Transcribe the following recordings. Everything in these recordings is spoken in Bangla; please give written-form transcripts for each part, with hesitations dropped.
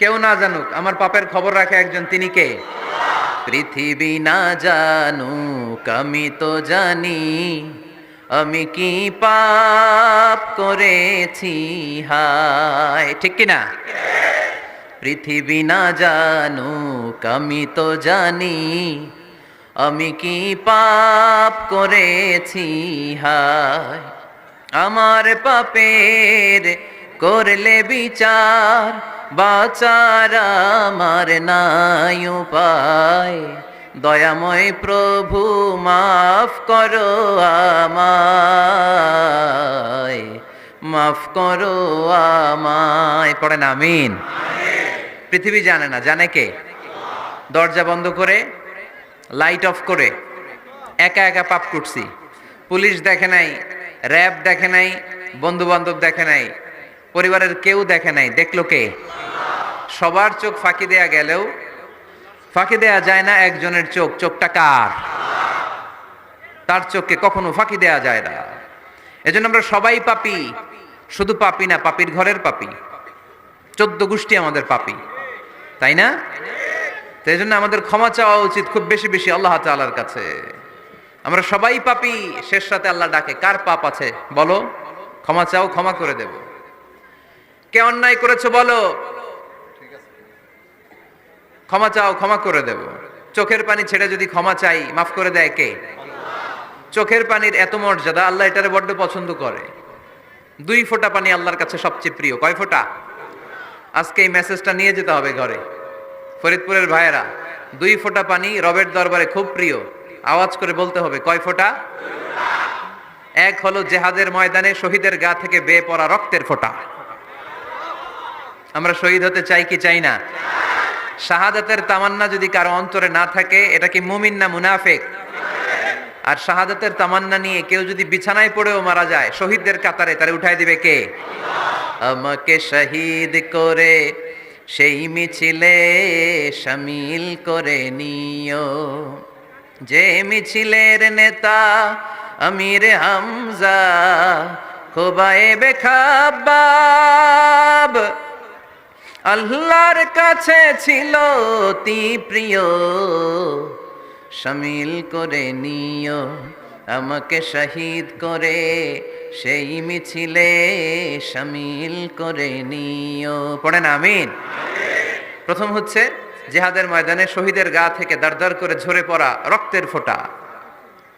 কেউ না জানুক, আমার পাপের খবর রাখে একজন, তিনি কে? পৃথিবী না জানুক আমি তো জানি, আমি কি পাপ করেছি হায়, ঠিক কিনা? পৃথিবী না জানুক আমি তো জানি, আমি কি পাপ করেছি হায়। আমার পাপের করলে বিচার, বাঁচার আমার নাই উপায়। দয়াময় প্রভু মাফ করো আমায়, মাফ করো আমায়। পড়েন আমিন। পৃথিবী জানে না, জানে কে? দরজা বন্ধ করে, লাইট অফ করে একা একা পাপ করছি। পুলিশ দেখে নাই, র্যাব দেখে নাই, বন্ধু বান্ধব দেখে নাই, পরিবারের কেউ দেখে নাই, দেখলো কে? সবার চোখ ফাঁকি দেয়া গেলেও ফাঁকি দেয়া যায় না একজনের চোখ। চোখটা কার? তার চোখকে কখনো ফাঁকি দেয়া যায় না। এজন্য আমরা সবাই পাপী। শুধু পাপী না, পাপীর ঘরের পাপী। 14 গোষ্ঠী আমাদের পাপী, তাই না? তো এই জন্য আমাদের ক্ষমা চাওয়া উচিত খুব বেশি বেশি আল্লাহ তাআলার কাছে। আমরা সবাই পাপী। শেষ রাতে আল্লাহ ডাকে, কার পাপ আছে বলো, ক্ষমা চাও, ক্ষমা করে দেব। কে অন্যায় করেছো বলো, ক্ষমা চাও, ক্ষমা করে দেব। চোখের পানি ছেড়ে যদি ক্ষমা চাই, মাফ করে দেয় কে? চোখের পানির এত মর্যাদা, আল্লাহ এটারে বড্ড পছন্দ করে। 2 ফোঁটা পানি আল্লাহর কাছে সবচেয়ে প্রিয়। কয় ফোঁটা? আজকে এই মেসেজটা নিয়ে যেতে হবে ঘরে। ফরিদপুরের ভাইয়েরা, 2 ফোঁটা পানি রবের দরবারে খুব প্রিয়। আওয়াজ করে বলতে হবে, কয় ফোঁটা? এক হলো জেহাদের ময়দানে শহীদের গা থেকে বেয়ে পড়া রক্তের ফোঁটা। আমরা শহীদ হতে চাই কি চাই না? শাহাদাতের তামান্না যদি কারো অন্তরে না থাকে, এটা কি মুমিন না মুনাফিক? আর শাহাদাতের তামান্না নিয়ে কেউ যদি বিছানায় পড়েও মারা যায়, শহীদদের কাতারে তারে উঠাই দিবে কে? আমাকে শহীদ করে সেই মিছিলে শামিল করে নিও, যে মিছিলের নেতা আমির হামজা, খোবায়েবে খাব্বাব। আল্লাহর কাছে ছিল অতি প্রিয়, শামিল করে নিও আমাকে শহীদ করে সেই মিছিলে শামিল করে নিও। পড়েন আমিন। প্রথম হচ্ছে জিহাদের ময়দানে শহীদের গা থেকে দাঁড় করে ঝরে পড়া রক্তের ফোঁটা,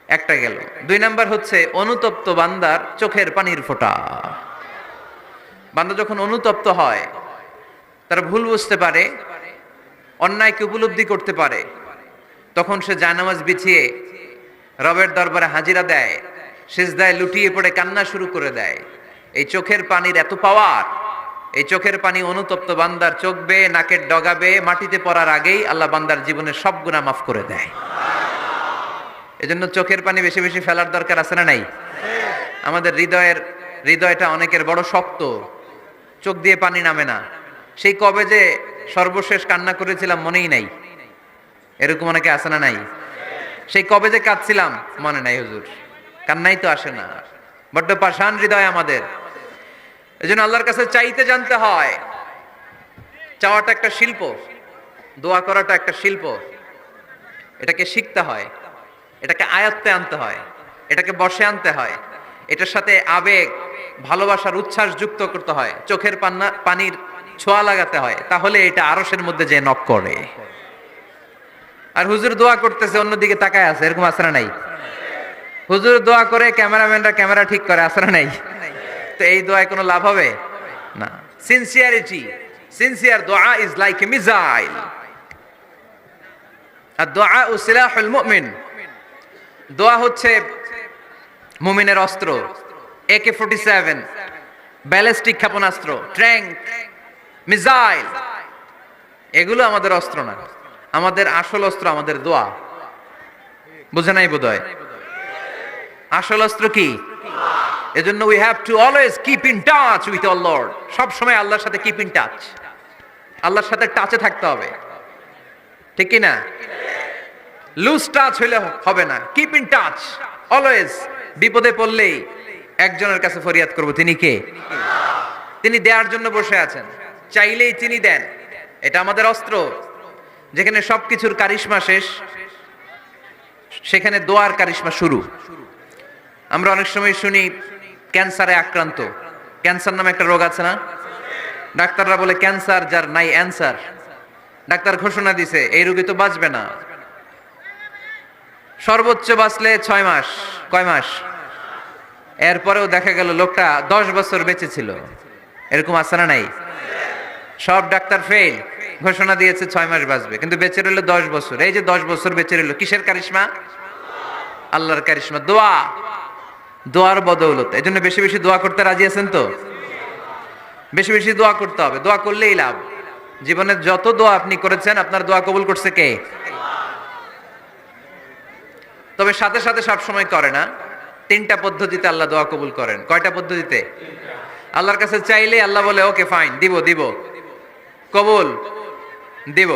একটা গেল। 2 নাম্বার হচ্ছে অনুতপ্ত বান্দার চোখের পানির ফোঁটা। বান্দা যখন অনুতপ্ত হয়, তারা ভুল বুঝতে পারে, অন্যায়কে উপলব্ধি করতে পারে, তখন সে জায়নামাজ বিছিয়ে রবের দরবারে হাজিরা দেয়, সিজদায় লুটিয়ে পড়ে কান্না শুরু করে দেয়। এই চোখের পানির এত পাওয়ার, এই চোখের পানি অনুতপ্ত বান্দার চোখ বেয়ে নাকের ডগা বেয়ে মাটিতে পড়ার আগেই আল্লাহ বান্দার জীবনের সব গুনাহ মাফ করে দেয়। এজন্য চোখের পানি বেশি বেশি ফেলার দরকার আছে না নাই? আমাদের হৃদয়টা অনেকের বড় শক্ত, চোখ দিয়ে পানি নামে না। সেই কবে যে সর্বশেষ কান্না করেছিলাম মনেই নাই, এরকম অনেকে আছে না নাই? সেই কবে যে কাঁদছিলাম মনে নাই হুজুর, কান্নাই তো আসে না। বড্ড পাষাণ হৃদয় আমাদের। এজন্য আল্লাহর কাছে চাইতে জানতে হয়। চাওয়াটা একটা শিল্প, দোয়া করাটা একটা শিল্প। এটাকে শিখতে হয়, এটাকে আয়ত্তে আনতে হয়, এটাকে বশে আনতে হয়। এটার সাথে আবেগ, ভালোবাসার উচ্ছ্বাস যুক্ত করতে হয়, চোখের পানির ছোঁয়া লাগাতে হয়, তাহলে এটা আরশের মধ্যে যে নক করে। আর হুজুর দোয়া করতেছে অন্যদিকে তাকায় আছে, এরকম আছে না নাই? হুজুর দোয়া করে ক্যামেরাম্যানরা ক্যামেরা ঠিক করে, আছে না নাই? তো এই দোয়ায় কোনো লাভ হবে না। সিনসিয়ার দোয়া ইজ লাইক এ মিসাইল, আর দোয়া সিলাহুল মুমিন। দোয়া হচ্ছে মুমিনের অস্ত্র। AK-47 ব্যালিস্টিক ক্ষেপণাস্ত্র, ট্যাঙ্ক, মিসাইল, এগুলো আমাদের অস্ত্র না। আমাদের আসল অস্ত্র আমাদের দোয়া। বুঝে নাই বোধহয়? আসল অস্ত্র কি? এজন্য we have to always keep in touch with our Lord. সব সময় আল্লাহর সাথে কিপ ইন টাচ, আল্লাহর সাথে টাচে থাকতে হবে, ঠিক কি না? লুজ টাচ হইলে হবে না, কিপ ইন টাচ অলওয়েজ। বিপদে পড়লেই একজনের কাছে ফরিয়াদ করব, তিনি কে? তিনি দেওয়ার জন্য বসে আছেন, চাইলেই তিনি দেন। এটা আমাদের অস্ত্র। যেখানে সবকিছুর কারিশমা শেষ, সেখানে দোয়ার কারিশমা শুরু। আমরা অনেক সময় শুনি ক্যান্সারে আক্রান্ত। ক্যান্সার নামে একটা রোগ আছে না? ডাক্তাররা বলে ক্যান্সার যার নাই অ্যান্সার। ডাক্তার ঘোষণা দিছে এই রোগী তো বাঁচবে না, সর্বোচ্চ বাঁচলে 6 মাস। কয় মাস? এরপরেও দেখা গেল লোকটা 10 বছর বেঁচে ছিল। এরকম আছে না নাই? সব ডাক্তার ফেল, ঘোষণা দিয়েছে 6 মাস বাঁচবে, কিন্তু বেঁচে রইল 10 বছর। এই যে 10 বছর বেঁচে রইল, কিসের কারিশমা? আল্লাহর কারিশমা, দোয়া। দোয়ার বদৌলতে। এই জন্য বেশি বেশি দোয়া করতে রাজি আছেন তো? বেশি বেশি দোয়া করতে হবে, দোয়া করলেই লাভ। জীবনে যত দোয়া আপনি করেছেন, আপনার দোয়া কবুল করছে কে? তবে সাথে সাথে সব সময় করে না। 3টা পদ্ধতিতে আল্লাহ দোয়া কবুল করেন। কয়টা পদ্ধতিতে? আল্লাহর কাছে চাইলে আল্লাহ বলে ওকে ফাইন, দিব দিব, কবুল, দিব,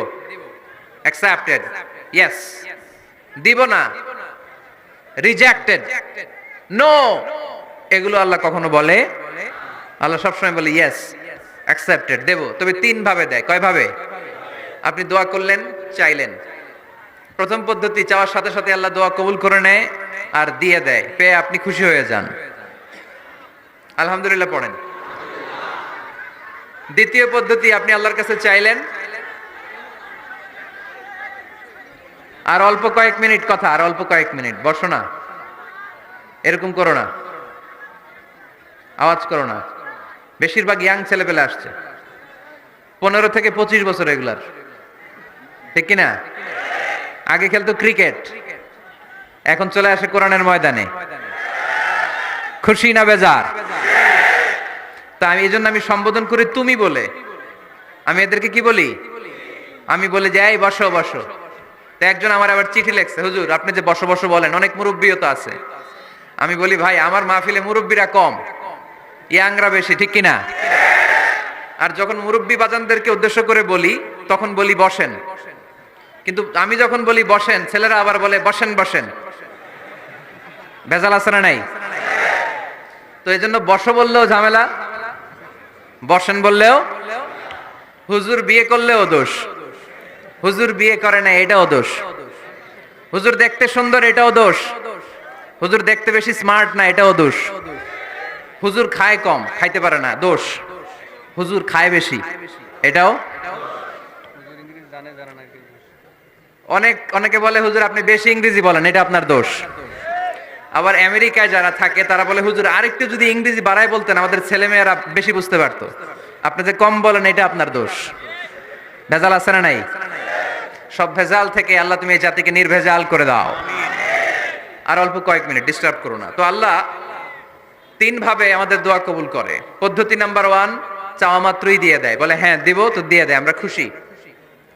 অ্যাকসেপ্টেড, ইয়েস। দিব না, রিজেক্টেড, নো, এগুলো আল্লাহ কখনো বলে? আল্লাহ সবসময় বলে ইয়েস, অ্যাকসেপ্টেড, দেব। তবে 3 ভাবে দেয়। কয় ভাবে? আপনি দোয়া করলেন, চাইলেন। প্রথম পদ্ধতি, চাওয়ার সাথে সাথে আল্লাহ দোয়া কবুল করে নেয় আর দিয়ে দেয়, পেয়ে আপনি খুশি হয়ে যান, আলহামদুলিল্লাহ পড়েন। দ্বিতীয় পদ্ধতি, আপনি আল্লাহর কাছে চাইলেন, আর অল্প কয়েক মিনিট কথা, আর অল্প কয়েক মিনিট, বসো না, এরকম করো না, আওয়াজ করো না। বেশিরভাগ ইয়াং ছেলেপেলে আসছে, 15 থেকে 25 বছর, রেগুলার, ঠিক কিনা? আগে খেলতো ক্রিকেট, এখন চলে আসে কোরআনের ময়দানে। খুশি না বেজার? তা আমি এই জন্য আমি সম্বোধন করি তুমি বলে। আমি এদেরকে কি বলি? আমি বলে যে এই বসো বসো। তো একজন আমার আবার চিঠি লেখছে, হুজুর আপনি যে বসো বসো বলেন, অনেক মুরব্বিও তো আছে। আমি বলি ভাই, আমার মাহফিলে মুরব্বিরা কম, ইয়াংরা বেশি, ঠিক কিনা? আর যখন মুরব্বি বাজানদেরকে উদ্দেশ্য করে বলি, তখন বলি বসেন। কিন্তু আমি যখন বলি বসেন, ছেলেরা আবার বলে বসেন বসেন। ভেজাল আছে না নাই? তো এই জন্য বসো বললেও ঝামেলা, বসেন বললেও। হুজুর বিয়ে করলেও দোষ, হুজুর বিয়ে করে না এটাও দোষ, হুজুর দেখতে সুন্দর এটাও দোষ, হুজুর দেখতে বেশি স্মার্ট না এটাও দোষ, হুজুর খায় কম, খাইতে পারে না, দোষ, হুজুর খায় বেশি, এটাও। অনেকে বলে হুজুর আপনি বেশি ইংরেজি বলেন, এটা আপনার দোষ। আবার আমেরিকায় যারা থাকে তারা বলে হুজুর আরেকটু যদি ইংরেজি বাড়ায় বলতেন আমাদের ছেলেমেয়েরা বেশি বুঝতে পারতো, আপনি যে কম বলেন এটা আপনার দোষ। ভেজাল আছে না নাই? সব ভেজাল থেকে আল্লাহ তুমি এই জাতিকে নির্ভেজাল করে দাও। আর অল্প কয়েক মিনিট, ডিস্টার্ব করো না। তো আল্লাহ 3 ভাবে আমাদের দোয়া কবুল করে। পদ্ধতি নাম্বার 1, চাওয়া মাত্রই দিয়ে দেয়, বলে হ্যাঁ দিব, তো দিয়ে দেয়, আমরা খুশি।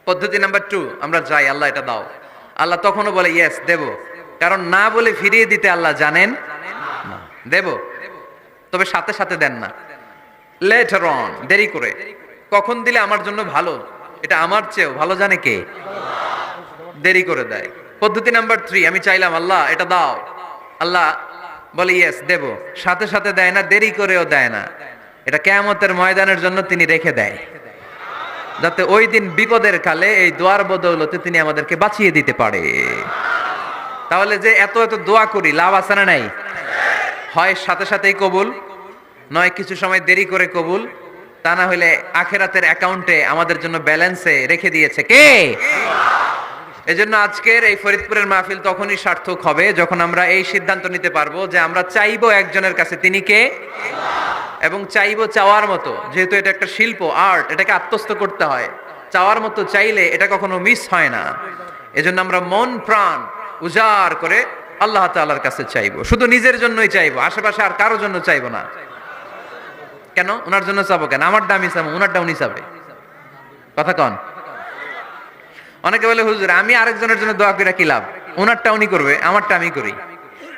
পদ্ধতি নাম্বার 2, আমরা যাই আল্লাহ এটা দাও, আল্লাহ তখনও বলে ইয়েস দেব। কারণ না বলে ফিরিয়ে দিতে আল্লাহ জানেন না, দেব, তবে সাথে সাথে দেন না, লেটার অন, দেরি করে। কখন দিলে আমার জন্য ভালো, এটা আমার চেয়েও ভালো জানে কে? দেরি করে দেয়। পদ্ধতি নাম্বার 3, আমি চাইলাম আল্লাহ এটা দাও, আল্লাহ বলে ইয়েস দেব, সাথে সাথে দেয় না, দেরি করেও দেয় না। এটা কিয়ামতের ময়দানের জন্য তিনি রেখে দেয়, যাতে ওই দিন বিপদের কালে এই দোয়ার বদৌলতে তিনি আমাদেরকে বাঁচিয়ে দিতে পারে। তাহলে যে এত এত দোয়া করি, লাভ আছে না নাই? হয় সাথে সাথেই কবুল, নয় কিছু সময় দেরি করে কবুল। তা না হলে আখেরাতের অ্যাকাউন্টে আমাদের জন্য ব্যালেন্সে রেখে দিয়েছে কে? এজন্য আজকের এই ফরিদপুরের মাহফিল তখনই সার্থক হবে যখন আমরা এই সিদ্ধান্ত নিতে পারবো যে আমরা চাইবো একজনের কাছে, তিনি কে? এবং চাইবো চাওয়ার মতো। যেহেতু এটা একটা শিল্প, আর্ট, এটাকে আত্মস্থ করতে হয়। চাওয়ার মতো চাইলে এটা কখনো মিস হয় না। এজন্য আমরা মন প্রাণ উজাড় করে আল্লাহ তাআলার কাছে চাইবো, শুধু নিজের জন্যই চাইবো, আশেপাশে আর কারোর জন্য চাইবো না। কেন? ওনার জন্য চাবো কেন? আমারটা আমি চাবো, ওনারটা উনি চাবে। কথা কন। অনেকে বলে হুজুর আমি আরেকজনের জন্য দোয়া করে কি লাভ, ওনারটা উনি করবে, আমারটা আমি করি।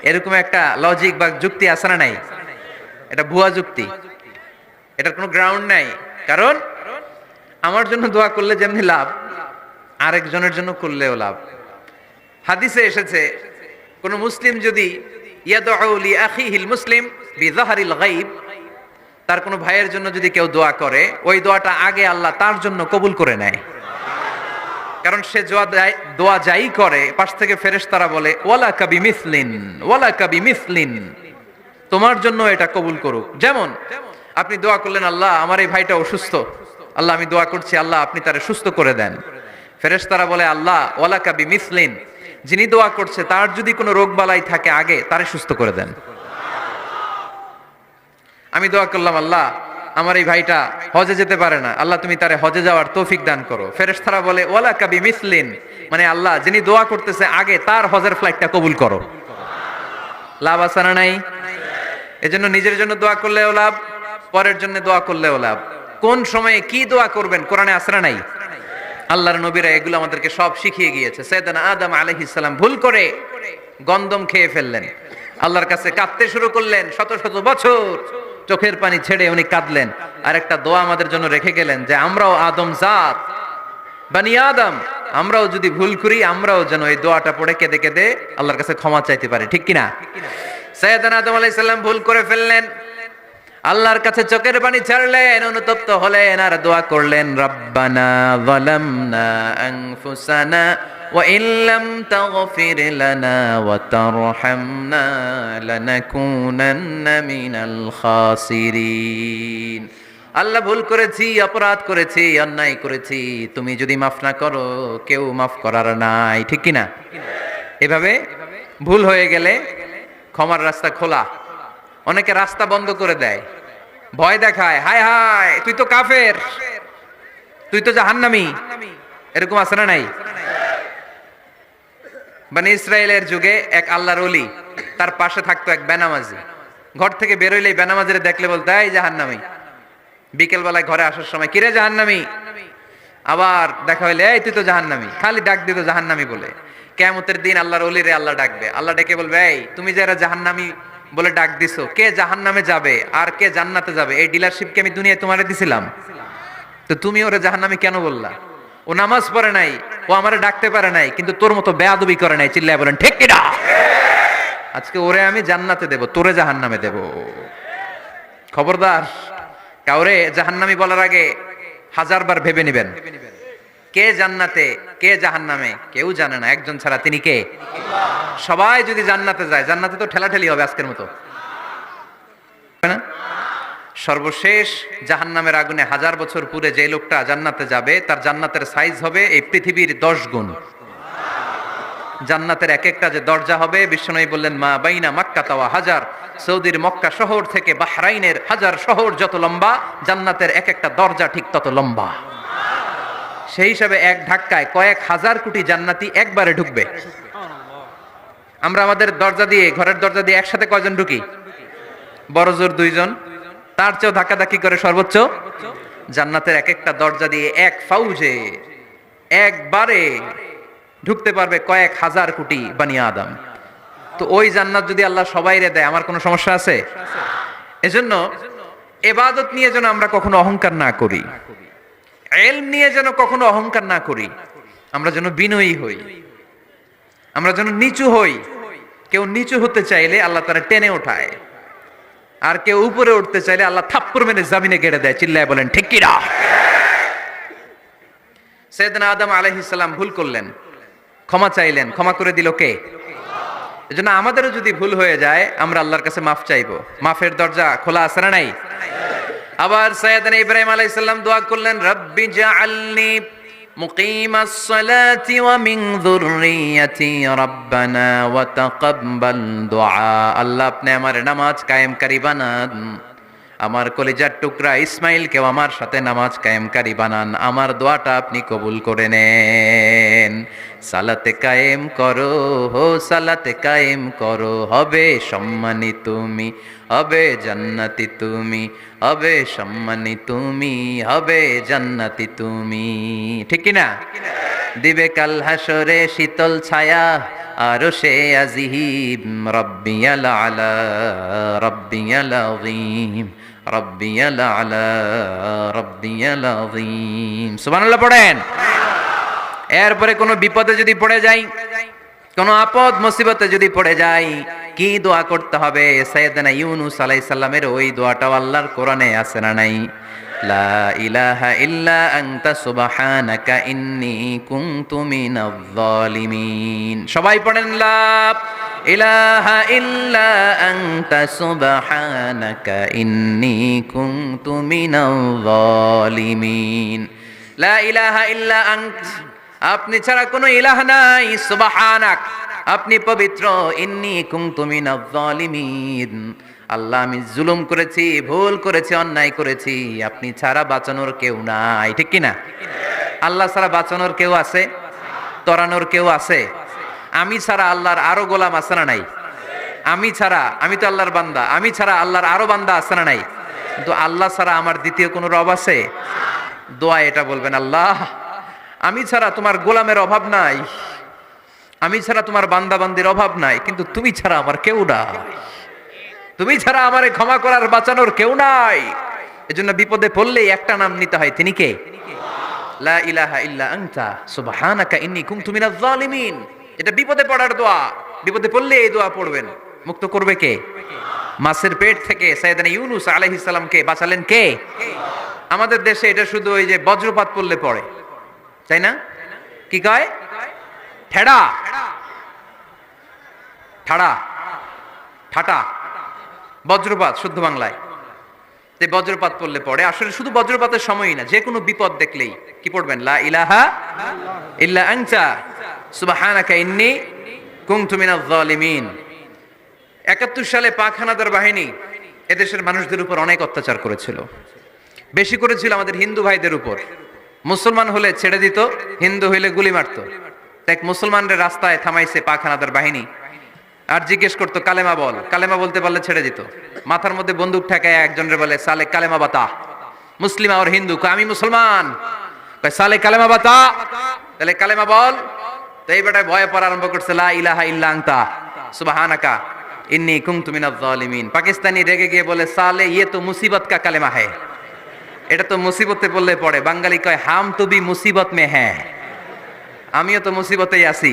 এরকম একটা লজিক বা যুক্তি আছে না নাই? এটা ভুয়া যুক্তি, এটার কোনো গ্রাউন্ড নাই। কারণ আমার জন্য দোয়া করলে যেমনি লাভ, আরেকজনের জন্য করলেও লাভ। হাদিসে এসেছে কোন মুসলিম যদি ইয়াদউ লি আখিহিল মুসলিম বিযাহরিল গায়ব, তার কোনো ভাইয়ের জন্য যদি কেউ দোয়া করে, ওই দোয়াটা আগে আল্লাহ তার জন্য কবুল করে নেয়। কারণ সে দোয়া যাই করে, পাশ থেকে ফেরেশতারা বলে ওয়ালা কাবি মিসলিন, ওয়ালা কাবি মিসলিন, তোমার জন্য এটা কবুল করুক। যেমন আপনি দোয়া করলেন, আল্লাহ আমার এই ভাইটা অসুস্থ, আল্লাহ আমি দোয়া করছি, আল্লাহ আপনি তারে সুস্থ করে দেন। ফেরেশতারা বলে আল্লাহ ওয়ালা কাবি মিসলিন, যিনি দোয়া করছে তার যদি কোনো রোগ বালাই থাকে আগে তারে সুস্থ করে দেন। আমি দোয়া করলাম, আল্লাহ আমার এই ভাইটা হজে যেতে পারে না, আল্লাহ তুমি তারে হজে যাওয়ার তৌফিক দান করো। ফেরেশতারা বলে ওয়ালা কাবি মিসলিন, মানে আল্লাহ যিনি দোয়া করতেছে আগে তার হজের ফ্লাইটটা কবুল করো। লাভ আছে না নাই? এজন্য নিজের জন্য দোয়া করলেও লাভ, পরের জন্য দোয়া করলেও লাভ। কোন সময়ে কি দোয়া করবেন কোরআনে আছে না নাই? আল্লাহর নবীরা এগুলো আমাদেরকে সব শিখিয়ে গিয়েছে। সাইয়েদনা আদম আলাইহিস সালাম ভুল করে গন্ধম খেয়ে ফেললেন, আল্লাহর কাছে কাঁদতে শুরু করলেন, শত শত বছর চোখের পানি ছেড়ে উনি কাঁদলেন। আর একটা দোয়া আমাদের জন্য রেখে গেলেন যে আমরাও আদম জাত, বানি আদম, আমরাও যদি ভুল করি আমরাও যেন এই দোয়াটা পড়ে কেঁদে কেঁদে আল্লাহর কাছে ক্ষমা চাইতে পারি, ঠিক কিনা? সাইয়েদনা আদম আলাইহিস সালাম ভুল করে ফেললেন, আল্লাহর কাছে চোখের পানি ছাড়লেন, অনুতপ্ত হলেন আর দোয়া করলেন, রব্বানা যালামনা আনফুসানা ওয়া ইল্লাম তাগফির লানা ওয়া তারহামনা লানাকুনান্না মিনাল খাসিরিন। আল্লাহ ভুল করেছি, অপরাধ করেছি, অন্যায় করেছি, তুমি যদি মাফ না করো কেউ মাফ করার নাই, ঠিক কিনা? এভাবে ভুল হয়ে গেলে ক্ষমার রাস্তা খোলা। অনেকে রাস্তা বন্ধ করে দেয়, ভয় দেখায়, হায় হায় তুই তো কাফের, তুই তো জাহান্নামী, এরকম আছে না নাই? বনি ইসরায়েলের যুগে এক আল্লাহর ওলি, তার পাশে থাকতো এক বেনামাজি। ঘর থেকে বেরোইলেই বেনামাজিরে দেখলে বলতো এই জাহান্নামী। বিকেল বেলায় ঘরে আসার সময় কিরে জাহান্নামী, আবার দেখা হইলে এই তুই তো জাহান্নামী, খালি ডাক দিত জাহান্নামী বলে। কিয়ামতের দিন আল্লাহর ওলিরে আল্লাহ ডাকবে, আল্লাহ ডেকে বলবে এই তুমি যারা জাহান্নামী বলে ডাক দিছো, কে জাহান্নামে যাবে আর কে জান্নাতে যাবে এই ডিলারশিপ কি আমি দুনিয়ায় তোমারে দিছিলাম? তো তুমি ওরে জাহান্নামী কেন বললা? ও নামাজ পড়ে নাই, ও আমারে ডাকতে পারে নাই, কিন্তু তোর মতো বেয়াদবি করে নাই। চিল্লায় বলেন ঠিক কিনা? আজকে ওরে আমি জান্নাতে দেব, তোরে জাহান্নামে দেব। খবরদার, কাউরে জাহান্নামী বলার আগে 1000 বার ভেবে নেবেন। কে জান্নাতে কে জাহান্নামে কেউ জানে না, একজন ছাড়া, তিনি কে? সবাই যদি জান্নাতে যায়, জান্নাতে তো ঠেলাঠেলি হবে আজকের মতো, না? সর্বশেষ জাহান্নামের আগুনে 1000 বছর পুরে যে লোকটা জান্নাতে যাবে, তার জান্নাতের সাইজ হবে এই পৃথিবীর 10 গুণ। জান্নাতের এক একটা যে দরজা হবে, বিশ্বনবী বললেন মা বাইনা মক্কা তাওয়া হাজার, সৌদির মক্কা শহর থেকে বাহরাইনের হাজার শহর যত লম্বা, জান্নাতের এক একটা দরজা ঠিক তত লম্বা। সেই হিসাবে এক ধাক্কায় কয়েক হাজার কোটি জান্নাতি একবারে ঢুকবে। আমরা আমাদের দরজা দিয়ে, ঘরের দরজা দিয়ে একসাথে কয়জন ঢুকি? বড় জোর 2 জন, তার চেয়েও ধাক্কাধাক্কি করে সর্বোচ্চ। জান্নাতের এক একটা দরজা দিয়ে এক ফাউজে একবারে ঢুকতে পারবে কয়েক হাজার কোটি বানি আদম। তো ওই জান্নাত যদি আল্লাহ সবাইরে দেয়, আমার কোনো সমস্যা আছে? এজন্য ইবাদত নিয়ে যেন আমরা কখনো অহংকার না করি, ইলম নিয়ে যেন কখনো অহংকার না করি, আমরা যেন বিনয়ী হই, আমরা যেন নিচু হই। কেউ নিচু হতে চাইলে আল্লাহ তারা টেনে ওঠায়, আর কেউ উপরে উঠতে চাইলে আল্লাহ থাপ্পড় মেরে জমিনে গেড়ে দেয়। চিল্লায় বলেন ঠিক কিনা? সাইয়েদনা আদম আলাইহিস সালাম ভুল করলেন, ক্ষমা চাইলেন, ক্ষমা করে দিল কে? এজন্য আমাদেরও যদি ভুল হয়ে যায় আমরা আল্লাহর কাছে মাফ চাইবো। মাফের দরজা খোলা আছে না নাই? আবার সাইয়েদনা ইব্রাহিম আলাইহিস সালাম দোয়া করলেন, রব্বি জাআলনি মুকিমাস সালাতি ওয়া মিন যুররিয়াতি রাব্বানা ওয়া তাকাব্বাল দুআ। আল্লাহ আপনি আমার নামাজ কায়েমকারী বানান, আমার কলিজার টুকরা ইসমাইলকেও আমার সাথে নামাজ কায়েমকারী বানান, আমার দোয়াটা আপনি কবুল করে নেন। সালাতে কায়েম করো, হো সালাতে কায়েম করো, হবে সম্মানী তুমি, হবে জান্নাতি তুমি, হবে সম্মানী তুমি, হবে জান্নাতি তুমি, ঠিক কি না? দিবে কাল হাসরে শীতল ছায়া আরশে আজিম, রব্বিয়াল আলা রব্বিয়াল আযীম, রব্বিয়াল আলা রব্বিয়াল আযীম। সুবহানাল্লাহ পড়েন। এরপরে কোনো বিপদে যদি পড়ে যাই, কোন আপদ মুসিবতে যদি পড়ে যাই কি দোয়া করতে হবে? সাইয়েদনা ইউনূস আলাইহিস সালামের ওই দোয়াটাও আল্লাহর কোরআনে আছে না নাই? লা ইলাহা ইল্লা আনতা সুবহানাকা ইন্নী কুনতু মিনাজ জালিমিন। সবাই পড়েন লা ইলাহা ইল্লা আনতা সুবহানাকা ইন্নী কুনতু মিনাজ জালিমিন। লা ইলাহা ইল্লা আন্ত, আপনি ছাড়া কোনো ইলাহ নাই, সুবহানাক, আপনি পবিত্র, ইন্নী কুনতু মিনাজ জালিমিন, আল্লাহ আমি জুলুম করেছি, ভুল করেছি, অন্যায় করেছি, আপনি ছাড়া বাঁচানোর কেউ নাই। ঠিক কি না? আল্লাহ ছাড়া বাঁচানোর কেউ আছে? তরানোর কেউ আছে? আমি ছাড়া আল্লাহর আরো গোলাম আছে না নাই? আমি ছাড়া, আমি তো আল্লাহর বান্দা, আমি ছাড়া আল্লাহর আরো বান্দা আছে না নাই? কিন্তু আল্লাহ ছাড়া আমার দ্বিতীয় কোনো রব আছে? দোয়া এটা বলবেন, আল্লাহ আমি ছাড়া তোমার গোলামের অভাব নাই, আমি ছাড়া তোমার বান্দা বান্দির অভাব নাই, কিন্তু তুমি ছাড়া আমার কেউ নাই, তুমি ছাড়া আমারে ক্ষমা করার বাঁচানোর কেউ নাই। এজন্য বিপদে পড়লেই একটা নাম নিতে হয়, তিনি কে? লা ইলাহা ইল্লা আনতা সুবহানাকা ইন্নী কুনতু মিনাজ জালিমিন। এটা বিপদে পড়ার দোয়া, বিপদে পড়লে এই দোয়া পড়বেন। মুক্ত করবে কে? মাছের পেট থেকে সাইয়েদনা ইউনূস আলাইহিস সালামকে বাঁচালেন কে? আমাদের দেশে এটা শুধু ওই যে বজ্রপাত পড়লে পড়ে, তাই না? কি কয়? ঠেড়া, ঠাড়া, ঠাটা, বজ্রপাত শুদ্ধ বাংলায়। যে বজ্রপাত পড়লে পড়ে, আসলে শুধু বজ্রপাতের সময়ই না, যে কোনো বিপদ দেখলেই কি পড়বেন? লা ইলাহা ইল্লা আনতা সুবহানাকা ইন্নী কুনতু মিনাজ জালিমিন। ৭১ সালে পাক হানাদার বাহিনী এদেশের মানুষদের উপর অনেক অত্যাচার করেছিল, বেশি করেছিল আমাদের হিন্দু ভাইদের উপর। মুসলমান হলে ছেড়ে দিত, হিন্দু হইলে গুলি মারতো। এক মুসলমানদের রাস্তায় থামাইছে পাক হানাদার বাহিনী, আর জিজ্ঞেস করতো কালেমা বল, কালেমা বলতে পারলে ছেড়ে দিত। মাথার মধ্যে বন্দুক ঠেকায় একজনের বলে সালে কালেমা বাতা, মুসলিম আর হিন্দু, আমি মুসলমান, সালে কালেমা বাতা, তাহলে কালেমা বল। তো এই বেটায় ভয়ে পড়া আরম্ভ করছে, লা ইলাহা ইল্লা আনতা সুবহানাকা ইন্নী কুনতু মিনাজ জালিমিন। পাকিস্তানি রেগে গিয়ে বলে সালে ইয়ে তো মুসিবত কা কালেমা হ্যায়, এটা তো মুসিবতে পড়লে পড়ে। বাঙালি কয় হাম তো বি মুসিবত মে হ্যাঁ, আমিও তো মুসিবতেই আছি।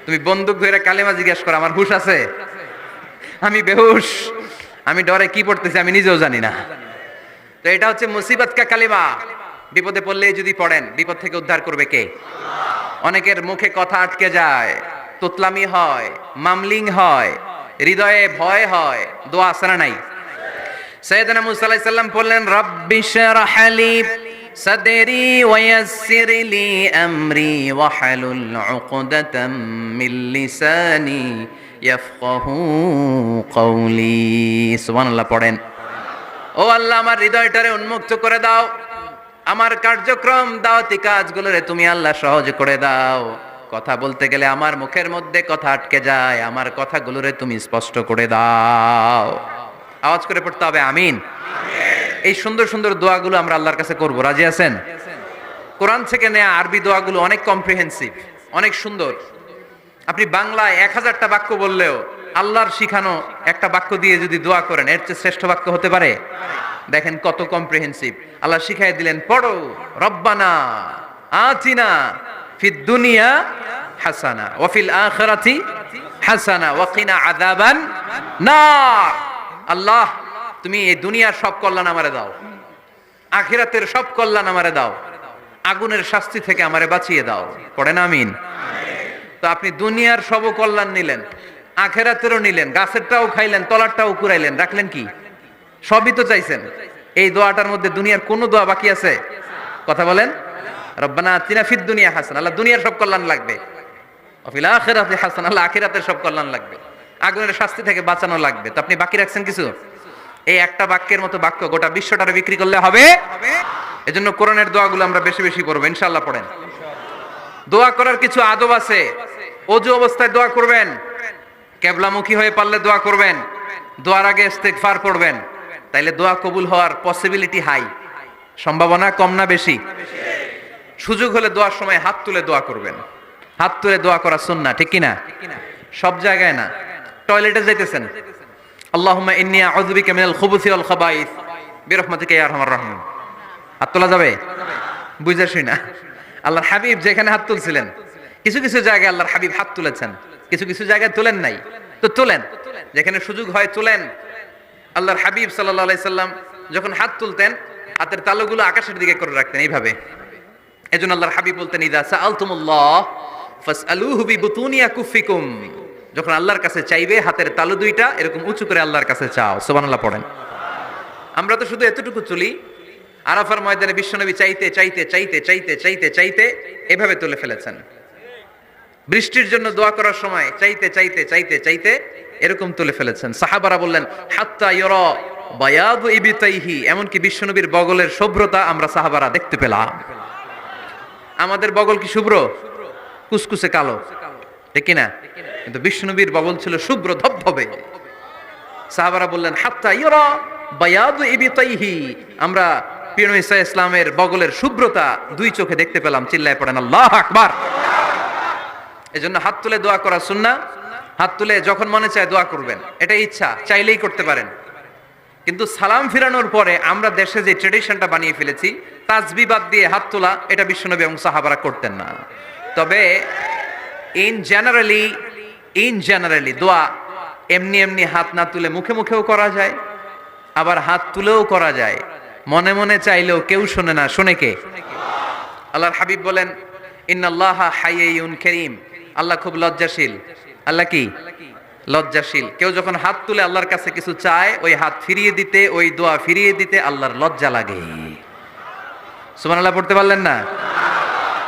তুমি বন্দুক ধরে কালেমা জিজ্ঞেস করো, আমার হুশ আছে? আমি বেহুশ, আমি ডরে কি পড়তেছি আমি নিজেও জানি না। তো এটা হচ্ছে মুসিবত কা কালেমা। বিপদে পড়লে যদি পড়েন, বিপদ থেকে উদ্ধার করবে কে? অনেকের মুখে কথা আটকে যায়, তোতলামি হয়, মামলিং হয়, হৃদয়ে ভয় হয়, দোয়া আছে না নাই? সাইয়েদনা মুসা আলাইহিস সালাম বললেন, রাব্বি শরহ লি সাদরি ওয়ায়াসসির লি আমরি ওয়াহলুল উকদাতাম মিন লিসানি ইয়াফকাহু কওলি। সুবহানাল্লাহ পড়েন। ও আল্লাহ, আমার হৃদয়টারে উন্মুক্ত করে দাও, আমার কার্যক্রম দাওয়াতি কাজগুলোরে তুমি আল্লাহ সহজ করে দাও। কথা বলতে গেলে আমার মুখের মধ্যে কথা আটকে যায়, আমার কথাগুলোরে তুমি স্পষ্ট করে দাও। আওয়াজ করে পড়তে হবে আমিন। এই সুন্দর সুন্দর দোয়াগুলো আমরা আল্লাহর কাছে করব, রাজি আছেন? কোরআন থেকে নেয়া আরবি দোয়াগুলো অনেক কম্প্রিহেন্সিভ, অনেক সুন্দর। আপনি বাংলায় 1000টা বাক্য বললেও আল্লাহর শিখানো একটা বাক্য দিয়ে যদি দোয়া করেন, এর চেয়ে শ্রেষ্ঠ বাক্য হতে পারে? দেখেন কত কম্প্রিহেন্সিভ। আল্লাহ শিখাই দিলেন, পড়ো রব্বানা আতিনা ফিদ দুনিয়া হাসানা ওয়া ফিল আখিরাতি হাসানা ওয়া কিনা আযাবান নার। আল্লাহ তুমি এই দুনিয়ার সব কল্যাণ আমারে দাও, আখিরাতের সব কল্যাণ আমারে দাও, আগুনের শাস্তি থেকে আমারে বাঁচিয়ে দাও। পড়েন আমিন। তো আপনি দুনিয়ার সব কল্যাণ নিলেন, আখিরাতেরও নিলেন, গাছেরটাও খাইলেন, তলারটাও কুড়াইলেন, রাখলেন কি? সবই তো চাইছেন। এই দোয়াটার মধ্যে দুনিয়ার কোন দোয়া বাকি আছে? কথা বলেন। রব্বানা আতিনা ফিদ দুনিয়া হাসানা, আল্লাহ দুনিয়ার সব কল্যাণ লাগবে। ওয়া ফিল আখিরাতি হাসানা, আল্লাহ আখিরাতের সব কল্যাণ লাগবে, আগুনের শাস্তি থেকে বাঁচানো লাগবে। তো আপনি বাকি রাখছেন কিছু? এই একটা বাক্যের মতো বাক্য গোটা বিশ্বটারে বিক্রি করলে হবে। এজন্য কোরআনের দোয়াগুলো আমরা বেশি বেশি পড়বো, ইনশাআল্লাহ। পড়েন। দোয়া করার কিছু আদব আছে। ওযু অবস্থায় দোয়া করবেন, কিবলামুখী হয়ে পারলে দোয়া করবেন, দোয়ার আগে ইস্তেগফার পড়বেন, তাইলে দোয়া কবুল হওয়ার পসিবিলিটি হাই, সম্ভাবনা কম না বেশি? সুযোগ হলে দোয়ার সময় হাত তুলে দোয়া করবেন। হাত তুলে দোয়া করা সুন্নাহ, ঠিক কি না? সব জায়গায় না। টয়লেটে যাইতেছেন, আল্লাহুম্মা ইন্নী আউযু বিকা মিনাল খুবুসি ওয়াল খাবাইস বিরহমাতিকা ইয়া আরহামার রাহিম। হাত তোলা যাবে? বুঝাসই না। আল্লাহর হাবিব যেখানে হাত তুলছিলেন, কিছু কিছু জায়গায় আল্লাহর হাবিব হাত তুলেছেন, কিছু কিছু জায়গায় তুলেন নাই, তো তুলেন, যেখানে সুযোগ হয় তুলেন। আল্লাহর হাবিব সাল্লাল্লাহু আলাইহি সাল্লাম যখন হাত তুলতেন, হাতের তালুগুলো আকাশের দিকে করে রাখতেন এইভাবে। এজন্য আল্লাহর হাবিব বলতেন, ইযা সাআলতুমুল্লাহ ফাসআলুহু বিবুতুনি আকুফিকুম, যখন আল্লাহর কাছে চাইবে হাতের তালু দুইটা এরকম উঁচু করে আল্লাহর কাছে চাও। সুবহানাল্লাহ পড়েন। আমরা তো শুধু এতটুকু চলি, আরাফার ময়দানে বিশ্বনবী চাইতে চাইতে চাইতে চাইতে চাইতে চাইতে এভাবে তুলে ফেলেছেন। বৃষ্টির জন্য দোয়া করার সময় চাইতে চাইতে চাইতে চাইতে এরকম তুলে ফেলেছেন। সাহাবারা বললেন, হাত্তা ইরা বায়াদু ইবতাইহি, এমনকি বিশ্বনবীর বগলের শুভ্রতা আমরা সাহাবারা দেখতে পেলাম। আমাদের বগল কি শুভ্র? কুসকুসে কালো, ঠিক কি না? কিন্তু বিশ্বনবীর বগল ছিল শুভ্র ধবধবে। সাহাবারা বললেন, হাত্তা ইরা বায়াদু ইবতাইহি, আমরা প্রিয় নবী সাল্লাল্লাহু আলাইহি ওয়াসাল্লামের বগলের শুভ্রতা দুই চোখে দেখতে পেলাম। চিল্লায় পড়েন আল্লাহু আকবার। এজন্য হাত তুলে দোয়া করা সুন্নাহ। হাত তুলে যখন মনে চায় দোয়া করবেন, এটা ইচ্ছা, চাইলেই করতে পারেন। কিন্তু সালাম ফিরানোর পরে আমরা দেশে যে ট্রেডিশনটা বানিয়ে ফেলেছি, তাসবিহ বাদ দিয়ে হাত তোলা, এটা বিশ্বনবী এবং সাহাবারা করতেন না। তবে ইন জেনারেলি দোয়া এমনি এমনি হাত না তুলে মুখে মুখেও করা যায়, আবার হাত তুলেও করা যায়। মনে মনে চাইলেও কেউ শোনে না, শোনে কে? আল্লাহর হাবিব বলেন, ইন্নাল্লাহা হাইয়ুন কারীম, আল্লাহ খুব লজ্জাশীল। আল্লাহ কি? লজ্জাশীল। কেউ যখন হাত তুলে আল্লাহর কাছে কিছু চায়, ওই হাত ফিরিয়ে দিতে, ওই দোয়া ফিরিয়ে দিতে আল্লাহর লজ্জা লাগে। সুবহানাল্লাহ পড়তে পারলেন না?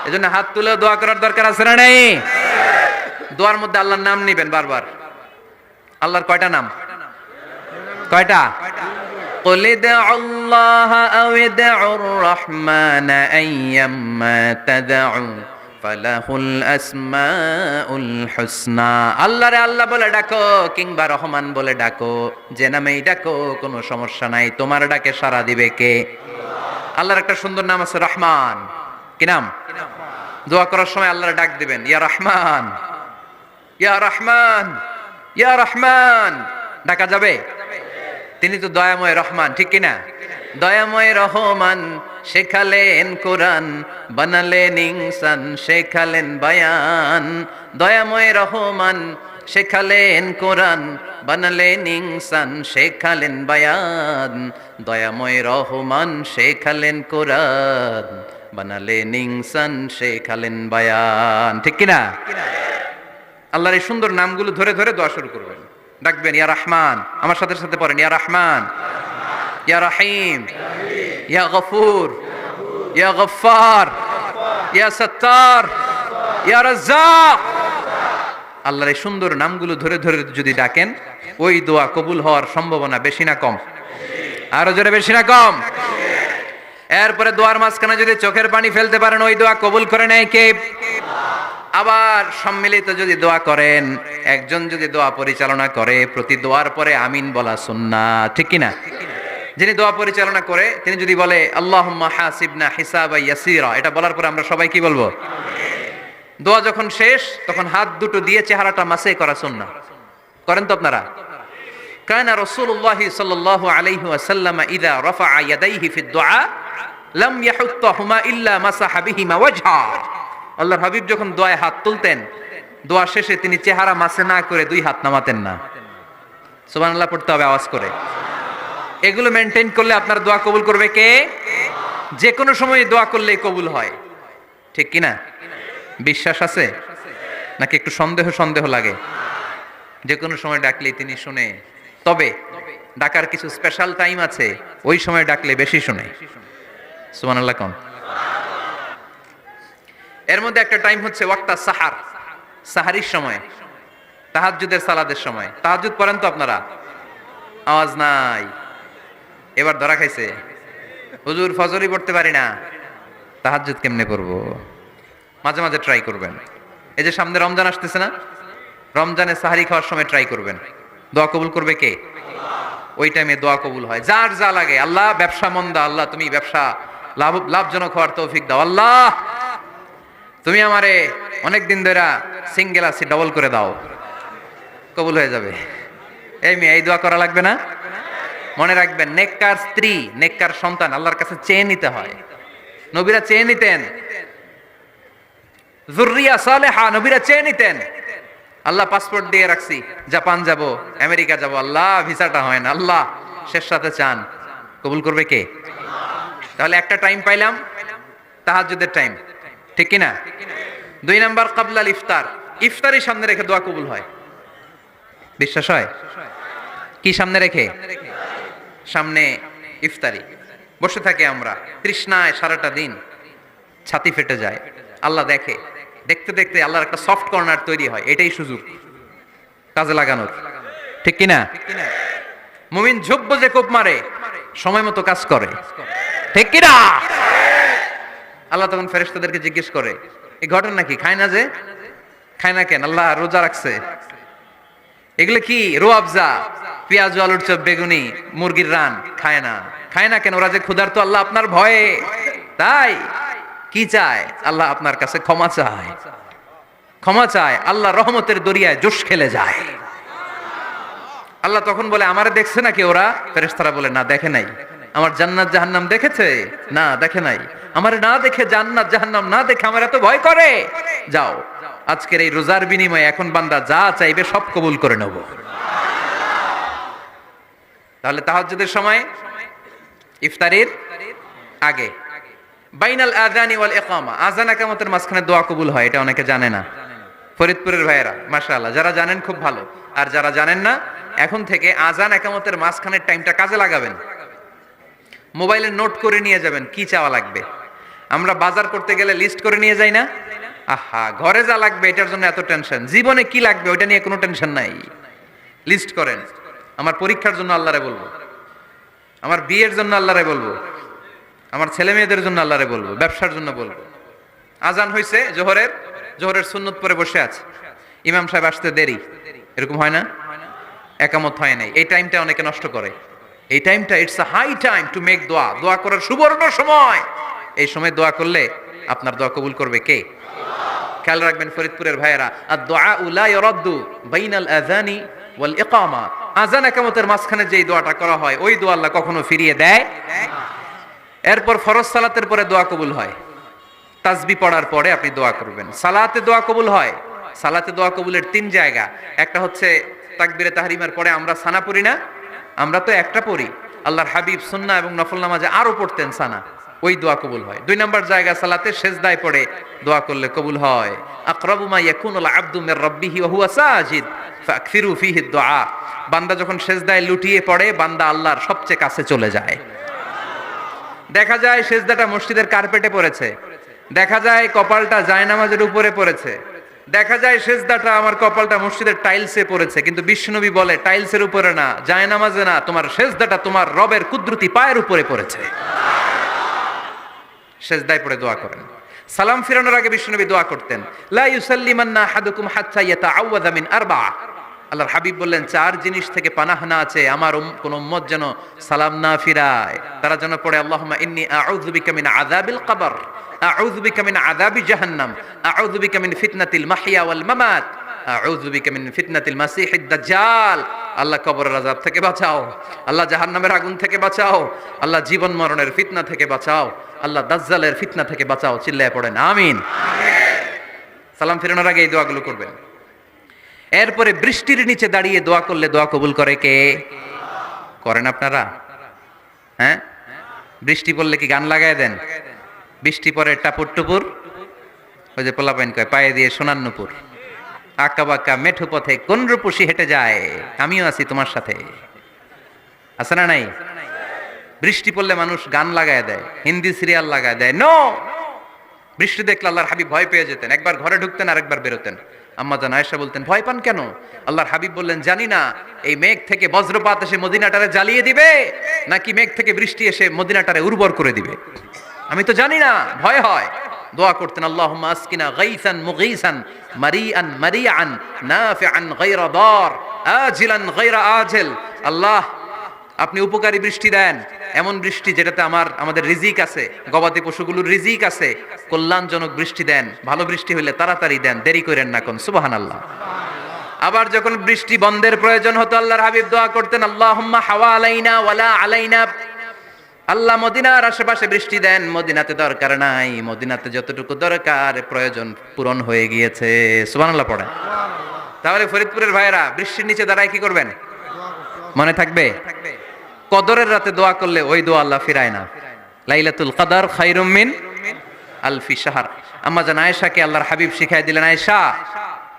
এজন্য হাত তুলে দোয়া করার দরকার আছে না নাই? দোয়ার মধ্যে আল্লাহর নাম নেবেন বারবার। আল্লাহর কয়টা নাম? কয়টা? قل ادعوا الله أو ادعوا الرحمن أيما تدعوا فله الأسماء الحسنى। আল্লাহ রে আল্লাহ বলে ডাকো কিংবা রহমান বলে ডাকো, যে নামেই ডাকো কোনো সমস্যা নাই, তোমার ডাকে সাড়া দিবে কে? আল্লাহর একটা সুন্দর নাম আছে রহমান। কি নাম? দোয়া করার সময় আল্লাহর ডাক দিবেন, ইয়া রহমান, ইয়া রহমান, ইয়া রহমান। ডাকা যাবে? তিনি তো দয়াময় রহমান, ঠিক কিনা? দয়াময় রহমান শেখালেন কোরআন, বানালেন ইনসান, শেখালেন বায়ান। দয়াময় রহমান শেখালেন কোরআন, বানালেন ইনসান, শেখালেন বায়ান। দয়াময় রহমান শেখালেন কোরআন, বানালেন ইনসান, শেখালেন বায়ান, ঠিক কিনা? আল্লাহর এই সুন্দর নামগুলো ধরে ধরে দোয়া শুরু করবেন, ডাকবেন ইয়া রহমান। আমার সাথে সাথে পড়েন, ইয়া রহমান, ইয়া রহিম, ইয়া গফুর, ইয়া গফফার, ইয়া সত্তার, ইয়া রাজ্জাক। আল্লাহর এই সুন্দর নামগুলো ধরে ধরে যদি ডাকেন, ওই দোয়া কবুল হওয়ার সম্ভাবনা বেশি না কম? আরো জোরে, বেশি না কম? এরপরে দোয়ার মাঝখানে যদি চোখের পানি ফেলতে পারেন, ওই দোয়া কবুল করে নেয় কে? আবার সম্মিলিত যদি দোয়া করেন, একজন যদি দোয়া পরিচালনা করে, প্রতি দোয়ার পরে আমিন বলা সুন্নাহ, ঠিক কিনা? যিনি দোয়া পরিচালনা করে তিনি যদি বলে আল্লাহুম্মা হাসিবনা হিসাবা ইয়াসিরা, এটা বলার পরে আমরা সবাই কি বলবো? দোয়া যখন শেষ তখন হাত দুটো দিয়ে চেহারাটা মাসে করা সুন্নাহ। করেন তো আপনারা? কানা রাসূলুল্লাহ সাল্লাল্লাহু আলাইহি ওয়াসাল্লাম ইযা রাফা'a ইয়াদাইহি ফিদ দুআ লাম ইয়াহুত্তাহুমা ইল্লা মাসাহা বিহিমা ওয়াজহা। আল্লাহর হাবিব যখন দোয়ায় হাত তুলতেন, দোয়া শেষে তিনি চেহারা মাসে না করে দুই হাত নামাতেন না। সুবহানাল্লাহ পড়তে হবে আওয়াজ করে। এগুলো মেনটেন করলে আপনার দোয়া কবুল করবে কে? যে কোনো সময় দোয়া করলেই কবুল হয়, ঠিক কিনা? বিশ্বাস আছে নাকি একটু সন্দেহ সন্দেহ লাগে? যে কোনো সময় ডাকলেই তিনি শুনে, তবে ডাকার কিছু স্পেশাল টাইম আছে, ওই সময় ডাকলে বেশি শুনে। সুবহানাল্লাহ কোন? এর মধ্যে একটা টাইম হচ্ছে ওয়াক্তা সাহার, সাহারির সময়, তাহাজ্জুদের সালাদের সময়। তাহাজ্জুদ পড়েন তো আপনারা? আওয়াজ নাই, এবার ধরা খাইছে। হুজুর ফজরই পড়তে পারি না, তাহাজ্জুদ কেমনে পড়বো? মাঝে মাঝে ট্রাই করবেন। এই যে সামনে রমজান আসতেছে না, রমজানে সাহারি খাওয়ার সময় ট্রাই করবেন। দোয়া কবুল করবে কে? ওই টাইমে দোয়া কবুল হয়। যার যা লাগে, আল্লাহ ব্যবসা মন্দা, আল্লাহ তুমি ব্যবসা লাভজনক হওয়ার তৌফিক দাও, আল্লাহ তুমি আমারে অনেকদিন ধরে সিঙ্গেল আছি, ডবল করে দাও, কবুল হয়ে যাবে। এই মেয়ে, এই দোয়া করা লাগবে না? মনে রাখবেন, নেককার স্ত্রী, নেককার সন্তান আল্লাহর কাছে চেয়ে নিতে হয়। নবীরা চেয়ে নিতেন, যুররিয়া সালেহা নবীরা চেয়ে নিতেন। আল্লাহ পাসপোর্ট দিয়ে রাখছি, জাপান যাব, আমেরিকা যাব, আল্লাহ ভিসাটা হয় না, আল্লাহ শেষ সাথে চান, কবুল করবে কে? তাহলে একটা টাইম পাইলাম, তাহাজ্জুদের টাইম, ঠিক কিনা? 2 নাম্বার ক্বাবলাল ইফতার, ইফতারি সামনে রেখে দোয়া কবুল হয়। বিশ্বাস হয়? কি সামনে রেখে? সামনে ইফতারি। বসে থাকি আমরা তৃষ্ণায় সারাটা দিন, ছাতি ফেটে যায়, আল্লাহ দেখে, দেখতে দেখতে আল্লাহর একটা সফট কর্নার তৈরি হয়। এটাই সুযোগ কাজে লাগানোর, ঠিক কিনা? মুমিন ঝুব্ব যে কোপ মারে, সময় মতো কাজ করে, ঠিক কিনা? আল্লাহ তখন ফেরেশতাদেরকে জিজ্ঞেস করে, এই ঘটনা কি? খায় না যে? খায় না কেন? আল্লাহ রোজা রাখছে। এগুলো কি? রোয়াবজা, পেঁয়াজ, আলুর চপ, বেগুনি, মুরগির রান খায় না। খায় না কেন? ওরা যে ক্ষুধার্ত, আল্লাহ আপনার ভয়ে। তাই কি চায়? আল্লাহ আপনার কাছে ক্ষমা চায়, ক্ষমা চায়। আল্লাহ রহমতের দরিয়ায় জোশ খেলে যায়। আল্লাহ তখন বলে, আমারে দেখছে নাকি ওরা? ফেরেশতারা বলে, না দেখে নাই। আমার জান্নাত জাহান্নাম দেখেছে? না দেখে নাই। আমারে না দেখে, জান্নাত জাহান্নাম না দেখে আমার এত ভয় করে? যাও, আজকের এই রোজার বিনিময়ে এখন বান্দা যা চাইবে সব কবুল করে নেব। তাহলে তাহাজ্জুদের সময়, ইফতারির আগে, বাইনাল আযানি ওয়াল ইকামা, আযান ইকামতের মাঝখানে দোয়া কবুল হয়। এটা অনেকে জানে না। ফরিদপুরের ভাইয়েরা মাশাআল্লাহ, যারা জানেন খুব ভালো, আর যারা জানেন না, এখন থেকে আযান ইকামতের মাঝখানের টাইমটা কাজে লাগাবেন। মোবাইলে নোট করে নিয়ে যাবেন কি চাওয়া লাগবে। আমরা বাজার করতে গেলে লিস্ট করে নিয়ে যাই না? আহা, ঘরে যা লাগবে এটার জন্য এত টেনশন, জীবনে কি লাগবে ওইটা নিয়ে কোনো টেনশন নাই। লিস্ট করেন। আমার পরীক্ষার জন্য আল্লাহরে বলবো, আমার বিয়ের জন্য আল্লাহরে বলবো, আমার ছেলে মেয়েদের জন্য আল্লাহরে বলবো, ব্যবসার জন্য বলবো। আজান হয়েছে জোহরের, জোহরের সুন্নত পরে বসে আছে, ইমাম সাহেব আসতে দেরি, এরকম হয় না? একামত হয় নাই, এই টাইমটা অনেকে নষ্ট করে। এই টাইমটা it's a high time to make দোয়া, দোয়া করার সুবর্ণ সময়। এই সময় দোয়া করলে আপনার দোয়া কবুল করবে কে? খেয়াল রাখবেন ফরিদপুরের ভাইয়েরা, আর দোয়া লা ইউরাদ্দু বাইনাল আযানি ওয়াল ইকামা, আযান ইকামতের মাঝখানে যেই দোয়াটা করা হয় ওই দোয়া আল্লাহ কখনো ফিরিয়ে দেয়। এরপর ফরজ সালাতের পরে দোয়া কবুল হয়। তাসবিহ পড়ার পরে আপনি দোয়া করবেন। সালাতে দোয়া কবুল হয়। সালাতে দোয়া কবুলের 3 জায়গা। একটা হচ্ছে তাকবীরে তাহরিমার পরে আমরা সানা পড়ি না? আমরা তো একটা পড়ি, আল্লাহর হাবিব সুন্নাহ এবং নফল নামাজে আরো পড়তেন সানা, ওই দোয়া কবুল হয়। 2 নাম্বার জায়গা সালাতে সেজদায় পড়ে দোয়া করলে কবুল হয়। আকরাবু মা ইয়াকুনুল আবদু মির রাব্বিহি ওয়া হুয়া সাজিদ ফাকসিরু ফিহি দুআ, বান্দা যখন সেজদায় লুটিয়ে পড়ে বান্দা আল্লাহর সবচেয়ে কাছে চলে যায়। দেখা যায় সেজদাটা মসজিদের কার্পেটে পড়েছে, দেখা যায় কপালটা জায়নামাজের উপরে পড়েছে, দেখা যায় সেজদাটা আমার কপালটা মসজিদের টাইলসে পড়েছে, কিন্তু বিশ্বনবী বলে টাইলসের উপরে না, জায়নামাজে না, তোমার সেজদাটা তোমার রবের কুদরতি পায়ের উপরে পড়েছে। সেজদায় পড়ে দোয়া করেন। সালাম ফিরানোর আগে বিশ্বনবী দোয়া করতেন, লা ইউসাল্লিমান্না আহাদুকুম হাত্তা ইয়াতাআওয়াযা মিন আরবা'a। আল্লাহর হাবিব বললেন 4 জিনিস থেকে পানাহ না আছে আমার কোন উম্মত যেন সালাম না ফিরায়। তারা যেন পড়ে, আল্লাহুম্মা ইন্নী আউযু বিকা মিন আযাবিল কবর, আউযু বিকা মিন আযাবি জাহান্নাম, আউযু বিকা মিন ফিতনাতিল মাহইয়া ওয়াল মামাত, আউযু বিকা মিন ফিতনাতিল মাসিহিদ দাজ্জাল। আল্লাহ কবরের আযাব থেকে বাঁচাও, আল্লাহ জাহান্নামের আগুন থেকে বাঁচাও, আল্লাহ জীবন মরণের ফিতনা থেকে বাঁচাও, আল্লাহ দাজ্জালের ফিতনা থেকে বাঁচাও। চিল্লায়ে পড়েন আমিন। সালাম ফিরানোর আগে এই দোয়াগুলো করবেন। এরপরে বৃষ্টির নিচে দাঁড়িয়ে দোয়া করলে দোয়া কবুল করে কে? করেন আপনারা? হ্যাঁ, বৃষ্টি পড়লে কি গান লাগায় দেন? বৃষ্টি পরে টাপুর টুপুর, ওই যে পোলাপাইন কয় পায়ে দিয়ে সোনার নুপুর, আঁকা বাঁকা মেঠো পথে কোন রূপসী হেঁটে যায়, আমিও আছি তোমার সাথে, আছে না নাই? বৃষ্টি পড়লে মানুষ গান লাগায় দেয়, হিন্দি সিরিয়াল লাগায় দেয়। নো, বৃষ্টি দেখলে আল্লাহর হাবিব ভয় পেয়ে যেতেন, একবার ঘরে ঢুকতেন আর একবার বেরোতেন। আম্মা জান আয়েশা বলতেন, ভয় পান কেন? আল্লাহর হাবিব বললেন, জানি না এই মেঘ থেকে বজ্রপাত এসে মদিনাটারে জ্বালিয়ে দিবে নাকি মেঘ থেকে বৃষ্টি এসে মদিনাটারে উর্বর করে দিবে, আমি তো জানি না, ভয় হয়। দোয়া করতেন, আল্লাহুম্মা আসকিনা গাইসান মুগীসান মারিআন মারিআন নাফিআন গায়রা দার আজিলান গায়রা আজিল। আল্লাহ, আপনি উপকারী বৃষ্টি দেন, এমন বৃষ্টি যেটাতে আমাদের রিজিক আছে, গবাদি পশুগুলোর রিজিক আছে, কল্যাণজনক বৃষ্টি দেন, ভালো বৃষ্টি হইলে তাড়াতাড়ি দেন, দেরি করেন না কোন। সুবহানাল্লাহ। আবার যখন বৃষ্টি বন্ধের প্রয়োজন হতো আল্লাহর হাবিব দোয়া করতেন, আল্লাহুম্মা হাওয়া আলাইনা ওয়ালা আলাইনা, আল্লাহ মদিনার আশেপাশে বৃষ্টি দেন, মদিনাতে দরকার নাই, মদিনাতে যতটুকু দরকার প্রয়োজন পূরণ হয়ে গিয়েছে। সুবহানাল্লাহ পড়েন। তাহলে ফরিদপুরের ভাইয়েরা বৃষ্টির নিচে দাঁড়ায় কি করবেন? মনে থাকবে কদরের রাতে দোয়া করলে ওই দোয়া আল্লাহ ফিরায় না। লাইলাতুল কদর খায়রুম মিন আলফি শাহর। আম্মা জান আয়েশাকে আল্লাহর হাবিব শিখাই দিলেন, আয়েশা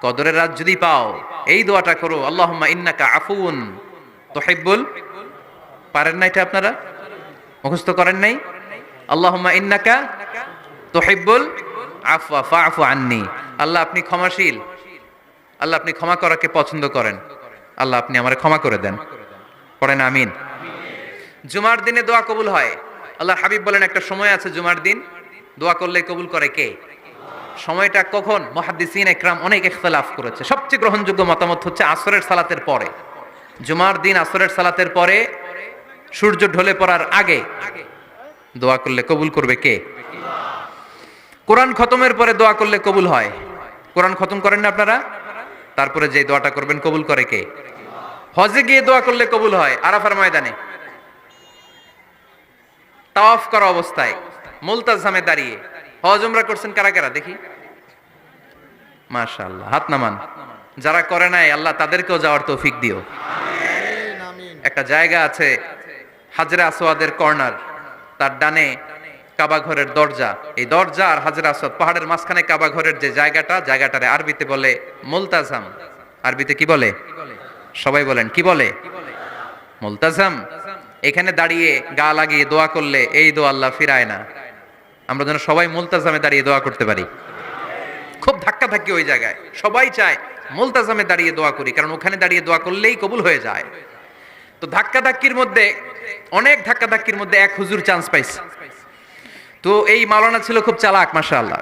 কদরের রাত যদি পাও এই দোয়াটা করো, আল্লাহুম্মা ইন্নাকা আফুন তুহিব্বুল, পারেন না এটা আপনারা? মুখস্থ করেন নাই? আল্লাহুম্মা ইন্নাকা তুহিব্বুল আফওয়া ফাআফু আন্নি। আল্লাহ আপনি ক্ষমাশীল, আল্লাহ আপনি ক্ষমা করাকে পছন্দ করেন, আল্লাহ আপনি আমারে ক্ষমা করে দেন। পড়েন আমিন। জুমার দিনে দোয়া কবুল হয়। আল্লাহর হাবিব বলেন একটা সময় আছে জুমার দিন দোয়া করলে কবুল করে কে? সময়টা কখন? মুহাদ্দিসিন ইকরাম অনেক ইখতিলাফ করেছে। সবচেয়ে গ্রহণযোগ্য মতামত হচ্ছে আসরের সালাতের পরে। জুমার দিন আসরের সালাতের পরে সূর্য ঢলে পড়ার আগে দোয়া করলে কবুল করবে কে? কোরআন খতমের পরে দোয়া করলে কবুল হয়। কোরআন খতম করেন না আপনারা? তারপরে যে দোয়াটা করবেন কবুল করে কে? হজে গিয়ে দোয়া করলে কবুল হয়। আরাফার ময়দানে তাওয়াফ করা অবস্থায় মুলতাজামে দাঁড়িয়ে। হজ উমরা করছেন কারা কারা দেখি? মাশাআল্লাহ, হাত নামান। যারা করে নাই আল্লাহ তাদেরকেও যাওয়ার তৌফিক দিও। একটা জায়গা আছে হাজরে আসওয়াদের কর্নার, তার ডানে কাবা ঘরের দরজা। এই দরজা আর হাজরে আসওয়াদ পাহাড়ের মাঝখানে কাবা ঘরের যে জায়গাটা, জায়গাটারে আরবিতে বলে মুলতাজাম। আরবিতে কি বলে? সবাই বলেন কি বলে? মুলতাজাম। এখানে দাঁড়িয়ে গা লাগিয়ে দোয়া করলে এই দোয়া আল্লাহ ফিরায় না। আমরা যেন সবাই মুলতাজামে দাঁড়িয়ে দোয়া করতে পারি। খুব ধাক্কা ধাক্কি ওই জায়গায়, সবাই চায় মুলতাজামে দাঁড়িয়ে দোয়া করি, কারণ ওখানে দাঁড়িয়ে দোয়া করলেই কবুল হয়ে যায়। তো ধাক্কা ধাক্কির মধ্যে, অনেক ধাক্কা ধাক্কির মধ্যে এক হুজুর চান্স পাইছে। তো এই মাওলানা ছিল খুব চালাক মাশাআল্লাহ।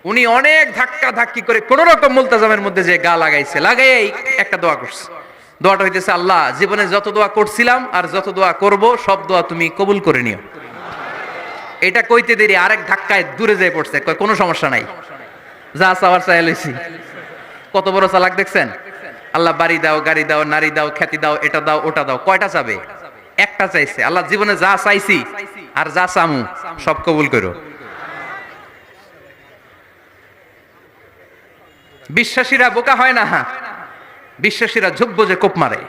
উনি অনেক ধাক্কা ধাক্কি করে কোন রকম মুলতাজামের মধ্যে যে গা লাগাইছে, লাগাই একটা দোয়া করছে। দোয়াটা হইতেছে, আল্লাহ জীবনে যত দোয়া করছিলাম আর যত দোয়া করব সব দোয়া তুমি কবুল করে নিও। এটা কইতে দেরি আরেক ধাক্কায় দূরে যেয়ে পড়ছে, কয় কোনো সমস্যা নাই, যা চাওয়ার চাই লইছি। কত বড় চালাক দেখছেন? আল্লাহ বাড়ি দাও, গাড়ি দাও, নারী দাও, খ্যাতি দাও, এটা দাও, ওটা দাও। কয়টা চাবে? একটা চাইছে। আল্লাহ জীবনে যা চাইছি আর যা চামু সব কবুল করো। বিশ্বাসীরা বোকা হয় না, বিশ্বাসীরা ঝুঁকবো যে কোপ মারে,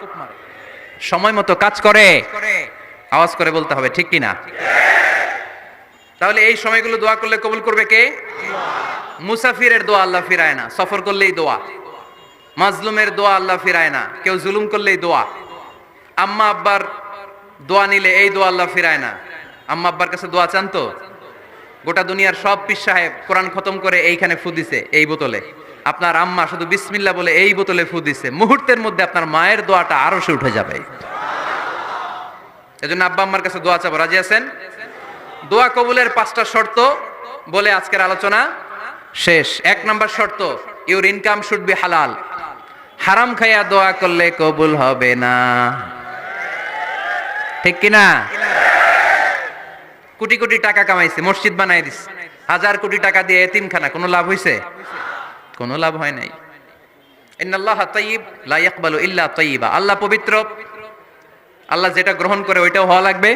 সময় মতো কাজ করে। আওয়াজ করে বলতে হবে ঠিক কিনা? তাহলে এই সময়গুলো দোয়া করলে কবুল করবে কে? মুসাফিরের দোয়া আল্লাহ ফিরায় না, সফর করলেই দোয়া। মাজলুমের দোয়া আল্লাহ ফিরায় না, কেউ জুলুম করলেই দোয়া। আম্মা আব্বার দোয়া নিলে এই দোয়া আল্লাহ ফিরায় না। আম্মা আব্বার কাছে দোয়া চান তো? গোটা দুনিয়ার সব পীর সাহেব কোরআন খতম করে এইখানে ফু দিছে এই বোতলে, আপনার আম্মা শুধু বিসমিল্লাহ বলে এই বোতলে ফু দিছে, মুহূর্তের মধ্যে আপনার মায়ের দোয়াটা আরশে উঠে যাবে। এজন্য আব্বা আম্মার কাছে দোয়া চাবো, রাজি আছেন? দোয়া কবুলের 5টা শর্ত বলে আজকের আলোচনা শেষ। 1 নাম্বার শর্ত, ইউর ইনকাম শুড বি হালাল। হারাম খাইয়া দোয়া করলে কবুল হবে না, ঠিক কিনা? কোটি কোটি টাকা কামাইছে, মসজিদ বানাই দিছে, 1000 কোটি টাকা দিয়ে এতিমখানা, কোনো লাভ হইছে? কোনো লাভ হয় নাই। ইন্নাল্লাহা তাইয়্যিব লা ইয়াকবালু ইল্লা তাইয়্যিবা। আল্লাহ পবিত্র, আল্লাহ যেটা গ্রহণ করে ওইটাও হওয়া লাগবে।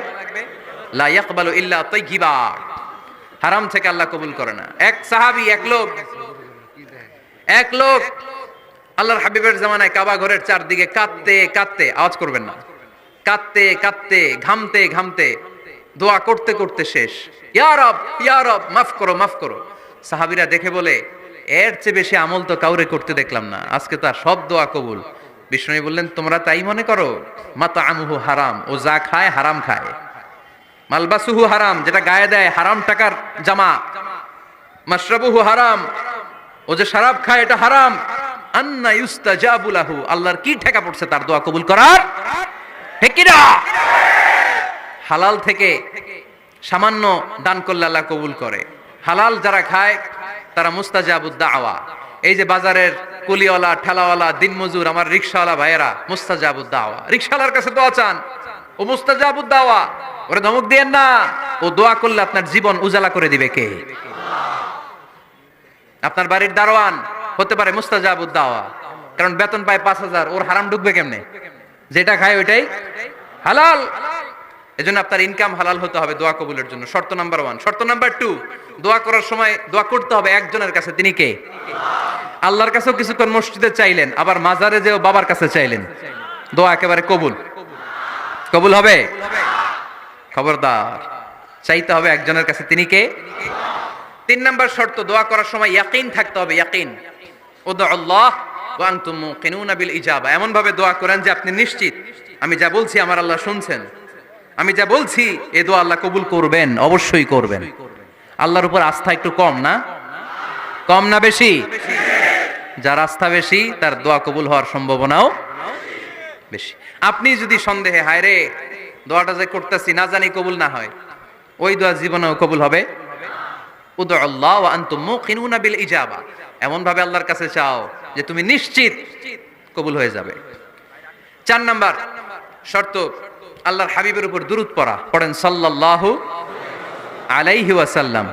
লা ইয়াকবালু ইল্লা তাইয়্যিবা। হারাম থেকে আল্লাহ কবুল করে না। এক সাহাবী, এক লোক আল্লাহর হাবিবের জামানায় কাবা ঘরের চারদিকে কাঁদতে কাঁদতে, আওয়াজ করবেন না, কাঁদতে কাঁদতে, ঘামতে ঘামতে, দোয়া করতে করতে শেষ। ইয়া রব, ইয়া রব, মাফ করো, মাফ করো। সাহাবীরা দেখে বলে, এর চেয়ে বেশি আমল তো কাউরে করতে দেখলাম না, আজকে তার সব দোয়া কবুল। বিষ্ণু বললেন, তোমরা তাই মনে করো? মাতাআমুহু হারাম, ও যা খায় হারাম খায়। মালবাসুহু হারাম, যেটা গায়ে দেয় হারাম টাকার জামা। মাশরাবুহু হারাম, ও যে শরাব খায় এটা হারাম। আন্না ইউস্তাজাবু লাহু, আল্লাহর কি ঠেকা পড়ছে তার দোয়া কবুল করার? ঠিক কি না? হালাল থেকে সামান্য দান করলে আল্লাহ কবুল করে। হালাল যারা খায় তারা মুস্তাজাবুদ দাওয়া। এই যে বাজারের কুলিওয়ালা, ঠেলাওয়ালা, দিনমজুর, আমার রিকশাওয়ালা ভাইয়েরা, মুস্তাজাবুদ দাওয়া। রিকশাওয়ালার কাছে দোয়া চান, ও মুস্তাজাবুদ দাওয়া। ওরে ধমক দিয়েন না, ও দোয়া করলে আপনার জীবন উজালা করে দিবে কে? আপনার বাড়ির দারোয়ান হতে পারে মুস্তাজাবুদ দাওয়া, কারণ বেতন পায় 5000, ওর হারাম ঢুকবে কেমনে? যেটা খায় ওইটাই হালাল। এজন্য আপনার ইনকাম হালাল হতে হবে দোয়া কবুলের জন্য। শর্ত নাম্বার 1। শর্ত নাম্বার 2, দোয়া করার সময় দোয়া করতে হবে একজনের কাছে। তিনি কে? আল্লাহর কাছেও কিছুক্ষণ মসজিদে চাইলেন, আবার মাজারে যেও বাবার কাছে চাইলেন, দোয়া একেবারে কবুল। কবুল হবে? খবরদার, চাইতে হবে একজনের কাছে। তিনি কে? 3 নাম্বার শর্ত, দোয়া করার সময় ইয়াকিন থাকতে হবে। ইয়াকিন, উদউ আল্লাহ ওয়া আনতুম মুকিনুনা বিল ইজাবা। এমন ভাবে দোয়া করেন যে আপনি নিশ্চিত আমি যা বলছি আমার আল্লাহ শুনছেন, আমি যা বলছি এই দোয়া আল্লাহ কবুল করবেন, অবশ্যই করবেন। আল্লাহর উপর আস্থা একটু কম না? কম না বেশি? যার আস্থা বেশি তার দোয়া কবুল হওয়ার সম্ভাবনাও বেশি। আপনি যদি সন্দেহে হায় রে দোয়াটা যে করতেছি না জানি কবুল না হয়, ওই দোয়া জীবনেও কবুল হবে। উদউ আল্লাহ ওয়া আনতুম মুকিনুনা বিল ইজাবা, এমন ভাবে আল্লাহর কাছে চাও যে তুমি নিশ্চিত কবুল হয়ে যাবে। 4 নাম্বার শর্ত, আল্লাহর হাবিবের উপর দুরূদ পড়া। পড়েন সাল্লাল্লাহু আলাইহি ওয়াসাল্লাম।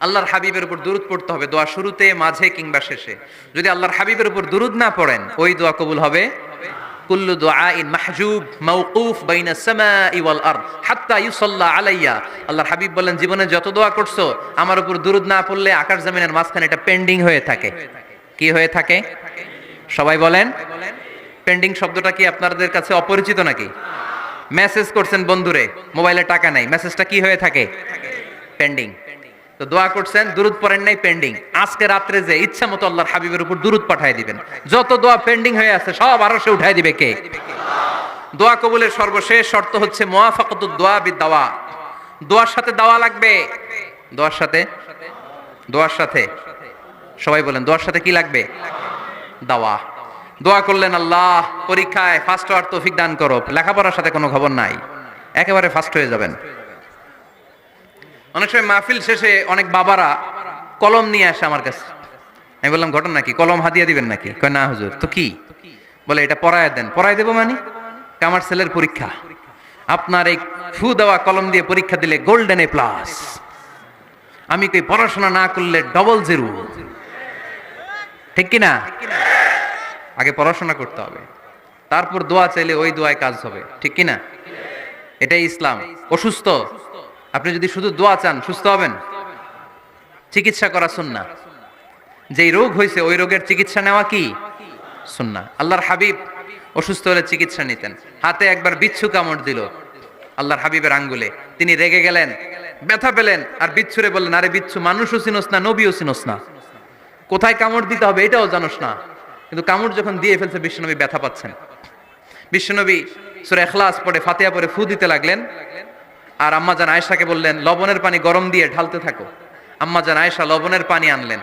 আল্লাহর হাবিবের উপর দুরূদ পড়তে হবে দোয়া শুরুতে, মাঝে কিংবা শেষে। যদি আল্লাহর হাবিবের উপর দুরূদ না পড়েন ওই দোয়া কবুল হবে। কুল্লু দুআইন মাহজুব মাওকুফ বাইনা সামাই ওয়াল আরদ হাত্তা ইউসাল্লা আলাইয়া। আল্লাহর হাবিব বলেন জীবনে যত দোয়া করছো আমার উপর দুরূদ না পড়লে আকাশ জমিনের মাঝখানে এটা পেন্ডিং হয়ে থাকে। কি হয়ে থাকে? সবাই বলেন। পেন্ডিং শব্দটা কি আপনাদের কাছে অপরিচিত নাকি? মেসেজ করছেন বন্ধুরে, মোবাইলে টাকা নাই, মেসেজটা কি হয়ে থাকে? পেন্ডিং। তো দোয়া করছেন, দুরূদ পড়েন নাই, পেন্ডিং। আজকে রাত্রে যে ইচ্ছা মতো আল্লাহর হাবিবের উপর দুরূদ পাঠিয়ে দিবেন, যত দোয়া পেন্ডিং হয়ে আছে সব আরশে উঠায় দিবে কে? দোয়া কবুলের সর্বশেষ শর্ত হচ্ছে মুওয়াফাকাতুদ দোয়া বিদ-দাওয়া। দোয়ার সাথে দাওয়া লাগবে। দোয়ার সাথে সবাই বলেন, দোয়ার সাথে কি লাগবে? দাওয়া। দোয়া করলেন আল্লাহ পরীক্ষায় ফার্স্ট হওয়ার তৌফিক দান করো, লেখাপড়ার সাথে কোনো খবর নাই, একেবারে ফার্স্ট হয়ে যাবেন। অনেক সময় মাহফিল শেষে অনেক বাবারা কলম নিয়ে আসে আমার কাছে। আমি বললাম ঘটনা কি, কলম হাদিয়া দিবেন নাকি? কয় না হুজুর। তো কি? বলে এটা পড়ায় দেন। পড়ায় দেবো মানে? আমার ছেলের পরীক্ষা, আপনার এই ফু দেওয়া কলম দিয়ে পরীক্ষা দিলে গোল্ডেন এ প্লাস। আমি কই পড়াশোনা না করলে ডবল জিরো। ঠিক কি না? আগে পড়াশোনা করতে হবে, তারপর দোয়া চাইলে ওই দোয়ায় কাজ হবে। ঠিক কি না? এটাই ইসলাম। অসুস্থ আপনি যদি শুধু দোয়া চান সুস্থ হবেন? চিকিৎসা করা সুন্নাহ। যেই রোগ হয়েছে ওই রোগের চিকিৎসা নেওয়া কি সুন্নাহ। আল্লাহর হাবিব অসুস্থ হলে চিকিৎসা নিতেন। হাতে একবার বিচ্ছু কামড় দিল আল্লাহর হাবিবের আঙ্গুলে, তিনি রেগে গেলেন, ব্যথা পেলেন, আর বিচ্ছুরে বললেন আরে বিচ্ছু, মানুষও চিনোস না, নবীও চিনোস না, কোথায় কামড় দিতে হবে এটাও জানোস না। কিন্তু কামড় যখন দিয়ে ফেলছে বিশ্বনবী ব্যথা পাচ্ছেন। বিশ্বনবী সূরা ইখলাস পড়ে ফাতিহা পড়ে ফু দিতে লাগলেন, আর আম্মা জান আয়েশাকে বললেন লবণের পানি গরম দিয়ে ঢালতে থাকো। আম্মা জান আয়েশা লবণের পানি আনলেন।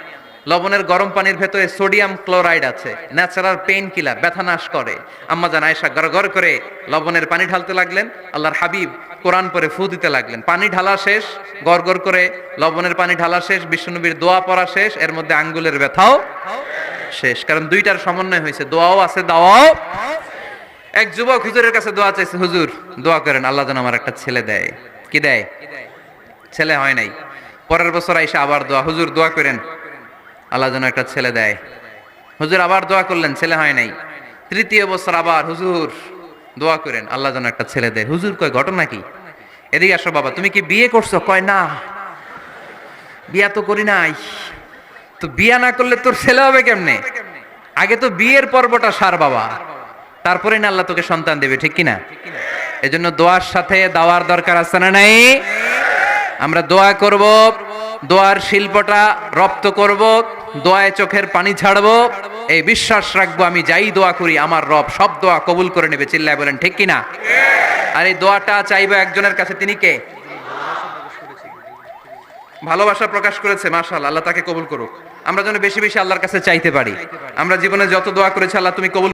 লবণের গরম পানির ভেতরে সোডিয়াম ক্লোরাইড আছে, ন্যাচারাল পেইন কিলার, ব্যথা নাশ করে। আম্মা জান আয়েশা গড়গড় করে লবণের পানি ঢালতে লাগলেন, আল্লাহর হাবিব কোরআন পড়ে ফু দিতে লাগলেন। পানি ঢালা শেষ, গড়গড় করে লবণের পানি ঢালা শেষ, বিশ্বনবীর দোয়া পড়া শেষ, এর মধ্যে আঙ্গুলের ব্যথাও শেষ। কারণ দুইটার সমন্বয় হয়েছে, দোয়াও আছে দাওয়াও। এক যুবক হুজুরের কাছে দোয়া চাইছে, হুজুর দোয়া করেন আল্লাহ যেন আমার একটা ছেলে দেয়। কি দেয়? ছেলে হয় নাই। পরের বছর আইসা আবার দোয়া, হুজুর দোয়া করেন আল্লাহ যেন একটা ছেলে দেয়। হুজুর আবার দোয়া করলেন, ছেলে হয় নাই। তৃতীয় বছর আবার হুজুর দোয়া করেন আল্লাহ যেন একটা ছেলে দেয়। হুজুর কয় ঘটনা কি? এদিকে আসো বাবা, তুমি কি বিয়ে করছো? কয় না, বিয়া তো করি নাই। তো বিয়া না করলে তোর ছেলে হবে কেমনে? আগে তো বিয়ের পর্বটা সার বাবা, তারপরে না আল্লাহ তোকে সন্তান দেবে। ঠিক কিনা? এজন্য দোয়ার সাথে দাওয়ার দরকার আছে না নাই? আমরা দোয়া করব, দোয়ার শিল্পটা রপ্ত করব, দোয়ায় চোখের পানি ছাড়বো, এই বিশ্বাস রাখবো আমি যাই দোয়া করি আমার রব সব দোয়া কবুল করে নেবে। চিল্লায় বলেন ঠিক কিনা? আর এই দোয়াটা চাইবো একজনের কাছে, তিনি কে? ভালোবাসা প্রকাশ করেছে, মাশাআল্লাহ, আল্লাহ তাকে কবুল করুক। আমরা যেন বেশি বেশি আল্লাহর কাছে চাইতে পারি। আমরা জীবনে যত দোয়া করেছি আল্লাহ তুমি কবুল